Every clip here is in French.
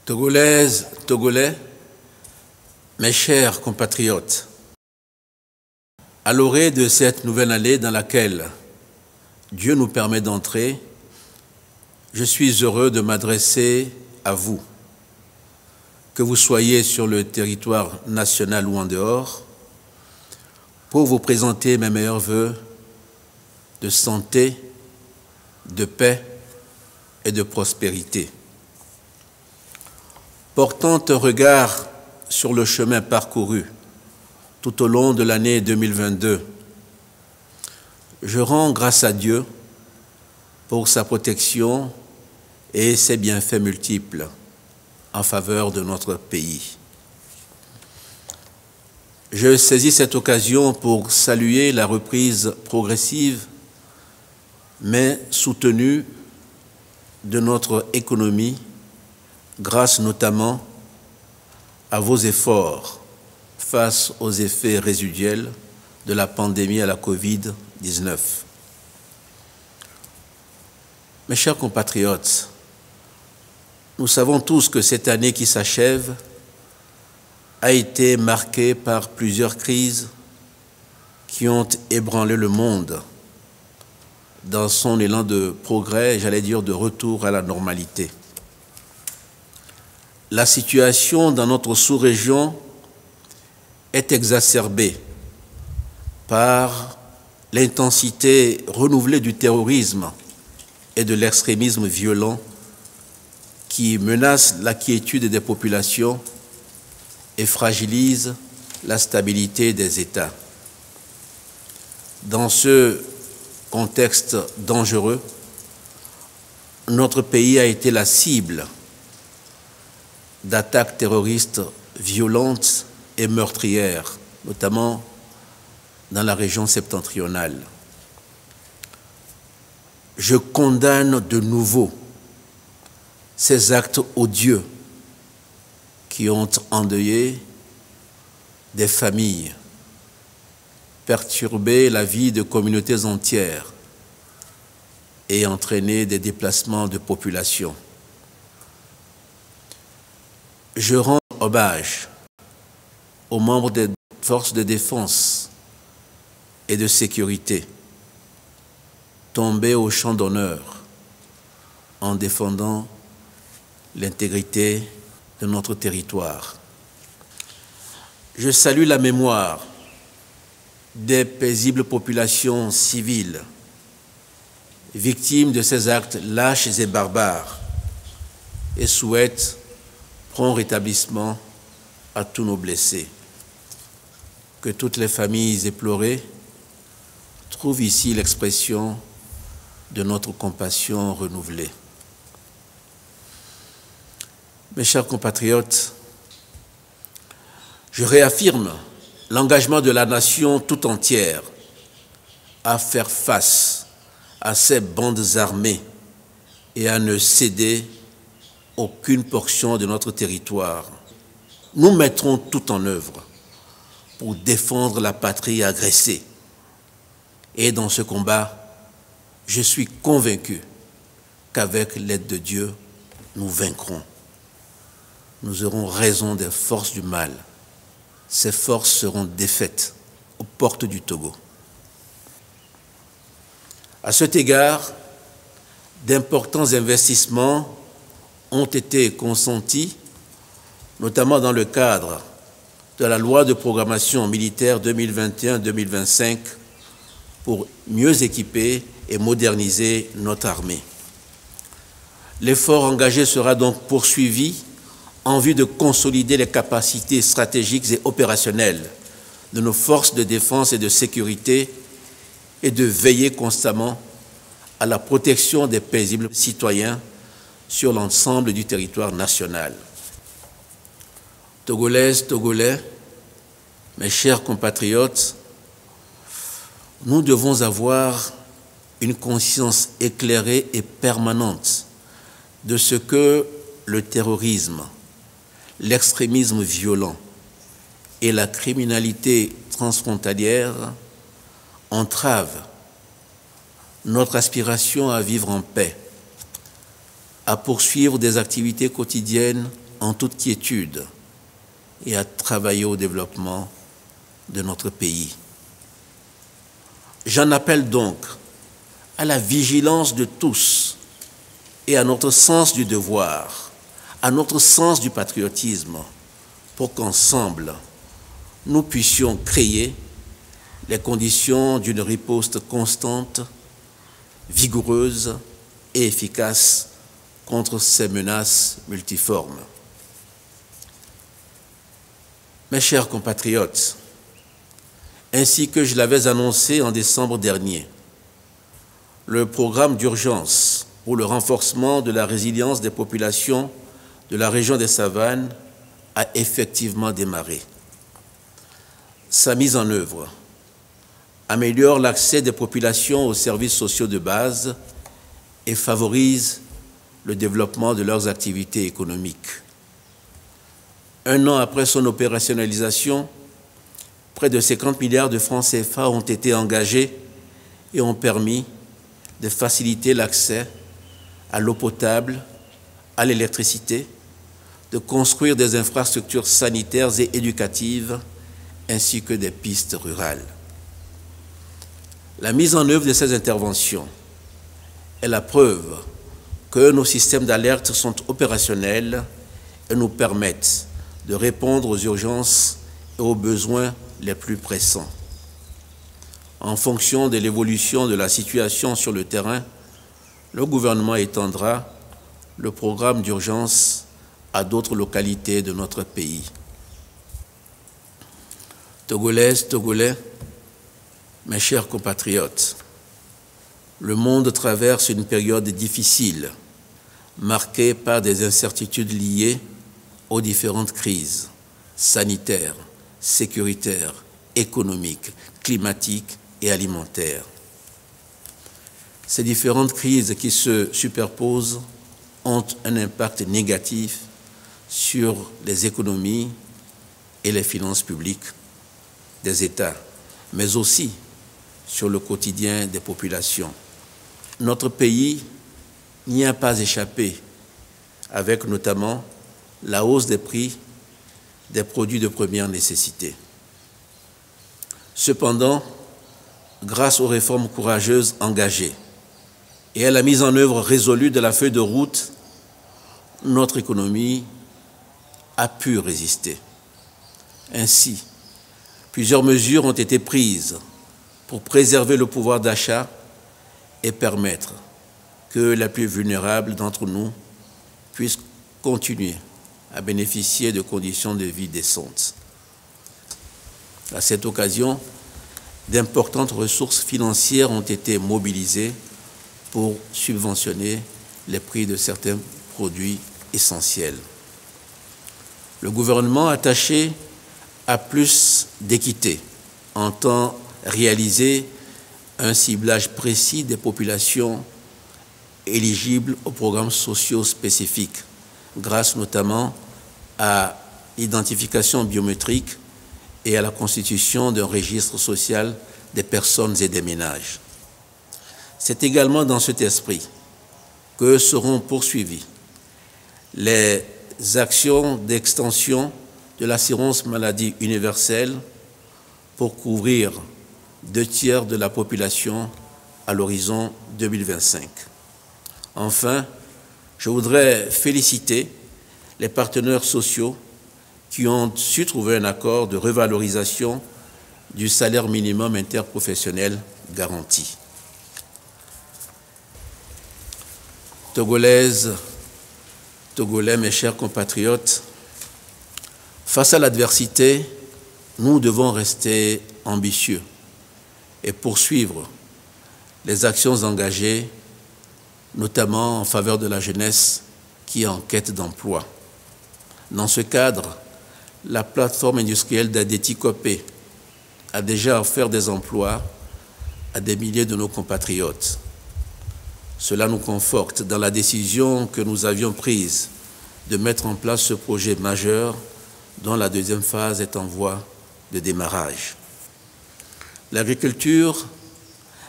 Togolaises, Togolais, mes chers compatriotes, à l'orée de cette nouvelle année dans laquelle Dieu nous permet d'entrer, je suis heureux de m'adresser à vous, que vous soyez sur le territoire national ou en dehors, pour vous présenter mes meilleurs vœux de santé, de paix et de prospérité. Portant un regard sur le chemin parcouru tout au long de l'année 2022, je rends grâce à Dieu pour sa protection et ses bienfaits multiples en faveur de notre pays. Je saisis cette occasion pour saluer la reprise progressive mais soutenue de notre économie grâce notamment à vos efforts face aux effets résiduels de la pandémie à la Covid-19. Mes chers compatriotes, nous savons tous que cette année qui s'achève a été marquée par plusieurs crises qui ont ébranlé le monde dans son élan de progrès, j'allais dire de retour à la normalité. La situation dans notre sous-région est exacerbée par l'intensité renouvelée du terrorisme et de l'extrémisme violent qui menace la quiétude des populations et fragilise la stabilité des États. Dans ce contexte dangereux, notre pays a été la cible d'attaques terroristes violentes et meurtrières, notamment dans la région septentrionale. Je condamne de nouveau ces actes odieux qui ont endeuillé des familles, perturbé la vie de communautés entières et entraîné des déplacements de population. Je rends hommage aux membres des forces de défense et de sécurité tombés au champ d'honneur en défendant l'intégrité de notre territoire. Je salue la mémoire des paisibles populations civiles victimes de ces actes lâches et barbares et souhaite prompt rétablissement à tous nos blessés. Que toutes les familles éplorées trouvent ici l'expression de notre compassion renouvelée. Mes chers compatriotes, je réaffirme l'engagement de la nation tout entière à faire face à ces bandes armées et à ne céder aucune portion de notre territoire. Nous mettrons tout en œuvre pour défendre la patrie agressée. Et dans ce combat, je suis convaincu qu'avec l'aide de Dieu, nous vaincrons. Nous aurons raison des forces du mal. Ces forces seront défaites aux portes du Togo. À cet égard, d'importants investissements ont été consentis, notamment dans le cadre de la loi de programmation militaire 2021-2025 pour mieux équiper et moderniser notre armée. L'effort engagé sera donc poursuivi en vue de consolider les capacités stratégiques et opérationnelles de nos forces de défense et de sécurité et de veiller constamment à la protection des paisibles citoyens sur l'ensemble du territoire national. Togolaises, Togolais, mes chers compatriotes, nous devons avoir une conscience éclairée et permanente de ce que le terrorisme, l'extrémisme violent et la criminalité transfrontalière entravent notre aspiration à vivre en paix, à poursuivre des activités quotidiennes en toute quiétude et à travailler au développement de notre pays. J'en appelle donc à la vigilance de tous et à notre sens du devoir, à notre sens du patriotisme, pour qu'ensemble, nous puissions créer les conditions d'une riposte constante, vigoureuse et efficace contre ces menaces multiformes. Mes chers compatriotes, ainsi que je l'avais annoncé en décembre dernier, le programme d'urgence pour le renforcement de la résilience des populations de la région des Savanes a effectivement démarré. Sa mise en œuvre améliore l'accès des populations aux services sociaux de base et favorise le développement de leurs activités économiques. Un an après son opérationnalisation, près de 50 milliards de francs CFA ont été engagés et ont permis de faciliter l'accès à l'eau potable, à l'électricité, de construire des infrastructures sanitaires et éducatives, ainsi que des pistes rurales. La mise en œuvre de ces interventions est la preuve que nos systèmes d'alerte sont opérationnels et nous permettent de répondre aux urgences et aux besoins les plus pressants. En fonction de l'évolution de la situation sur le terrain, le gouvernement étendra le programme d'urgence à d'autres localités de notre pays. Togolaises, Togolais, mes chers compatriotes, le monde traverse une période difficile, marquée par des incertitudes liées aux différentes crises sanitaires, sécuritaires, économiques, climatiques et alimentaires. Ces différentes crises qui se superposent ont un impact négatif sur les économies et les finances publiques des États, mais aussi sur le quotidien des populations. Notre pays n'y a pas échappé, avec notamment la hausse des prix des produits de première nécessité. Cependant, grâce aux réformes courageuses engagées et à la mise en œuvre résolue de la feuille de route, notre économie a pu résister. Ainsi, plusieurs mesures ont été prises pour préserver le pouvoir d'achat et permettre que les plus vulnérables d'entre nous puissent continuer à bénéficier de conditions de vie décentes. À cette occasion, d'importantes ressources financières ont été mobilisées pour subventionner les prix de certains produits essentiels. Le gouvernement, attaché à plus d'équité, entend réaliser un ciblage précis des populations éligibles aux programmes sociaux spécifiques, grâce notamment à l'identification biométrique et à la constitution d'un registre social des personnes et des ménages. C'est également dans cet esprit que seront poursuivies les actions d'extension de l'assurance maladie universelle pour couvrir 2/3 de la population à l'horizon 2025. Enfin, je voudrais féliciter les partenaires sociaux qui ont su trouver un accord de revalorisation du salaire minimum interprofessionnel garanti. Togolaises, Togolais, mes chers compatriotes, face à l'adversité, nous devons rester ambitieux et poursuivre les actions engagées, notamment en faveur de la jeunesse qui est en quête d'emploi. Dans ce cadre, la plateforme industrielle d'Adéti-Copé a déjà offert des emplois à des milliers de nos compatriotes. Cela nous conforte dans la décision que nous avions prise de mettre en place ce projet majeur dont la deuxième phase est en voie de démarrage. L'agriculture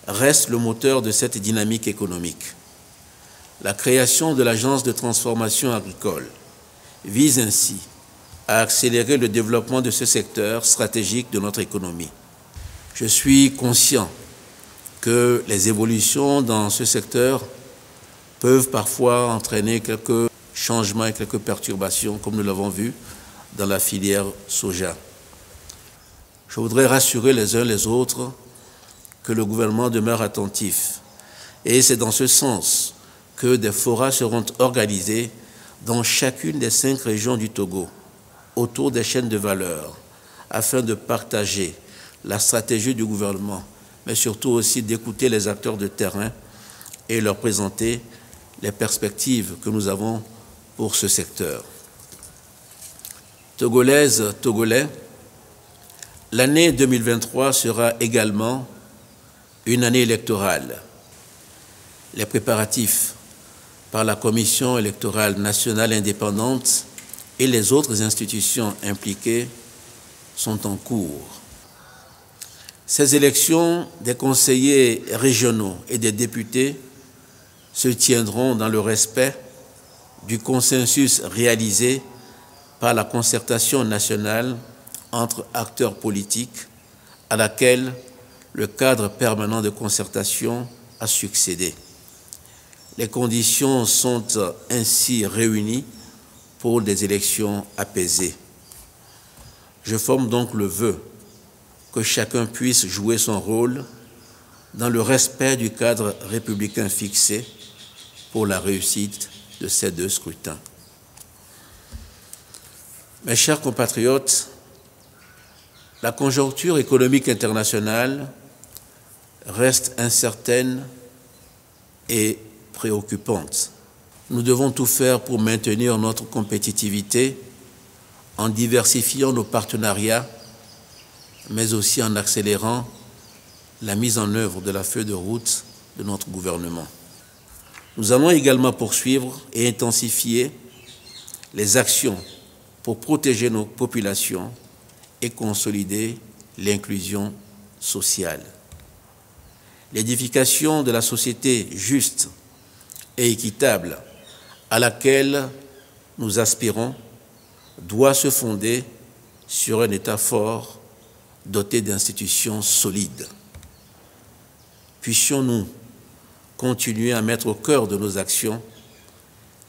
reste le moteur de cette dynamique économique. La création de l'Agence de transformation agricole vise ainsi à accélérer le développement de ce secteur stratégique de notre économie. Je suis conscient que les évolutions dans ce secteur peuvent parfois entraîner quelques changements et quelques perturbations, comme nous l'avons vu dans la filière soja. Je voudrais rassurer les uns les autres que le gouvernement demeure attentif. Et c'est dans ce sens que des forats seront organisés dans chacune des 5 régions du Togo, autour des chaînes de valeur, afin de partager la stratégie du gouvernement, mais surtout aussi d'écouter les acteurs de terrain et leur présenter les perspectives que nous avons pour ce secteur. Togolaises, Togolais, l'année 2023 sera également une année électorale. Les préparatifs par la Commission électorale nationale indépendante et les autres institutions impliquées sont en cours. Ces élections des conseillers régionaux et des députés se tiendront dans le respect du consensus réalisé par la concertation nationale entre acteurs politiques à laquelle le cadre permanent de concertation a succédé. Les conditions sont ainsi réunies pour des élections apaisées. Je forme donc le vœu que chacun puisse jouer son rôle dans le respect du cadre républicain fixé pour la réussite de ces 2 scrutins. Mes chers compatriotes, la conjoncture économique internationale reste incertaine et préoccupante. Nous devons tout faire pour maintenir notre compétitivité en diversifiant nos partenariats, mais aussi en accélérant la mise en œuvre de la feuille de route de notre gouvernement. Nous allons également poursuivre et intensifier les actions pour protéger nos populations et consolider l'inclusion sociale. L'édification de la société juste et équitable à laquelle nous aspirons doit se fonder sur un État fort, doté d'institutions solides. Puissions-nous continuer à mettre au cœur de nos actions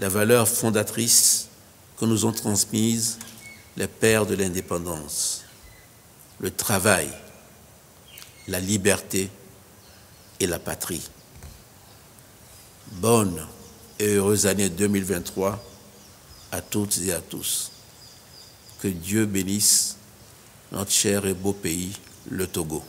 les valeurs fondatrices que nous ont transmises les pères de l'indépendance, le travail, la liberté et la patrie. Bonne et heureuse année 2023 à toutes et à tous. Que Dieu bénisse notre cher et beau pays, le Togo.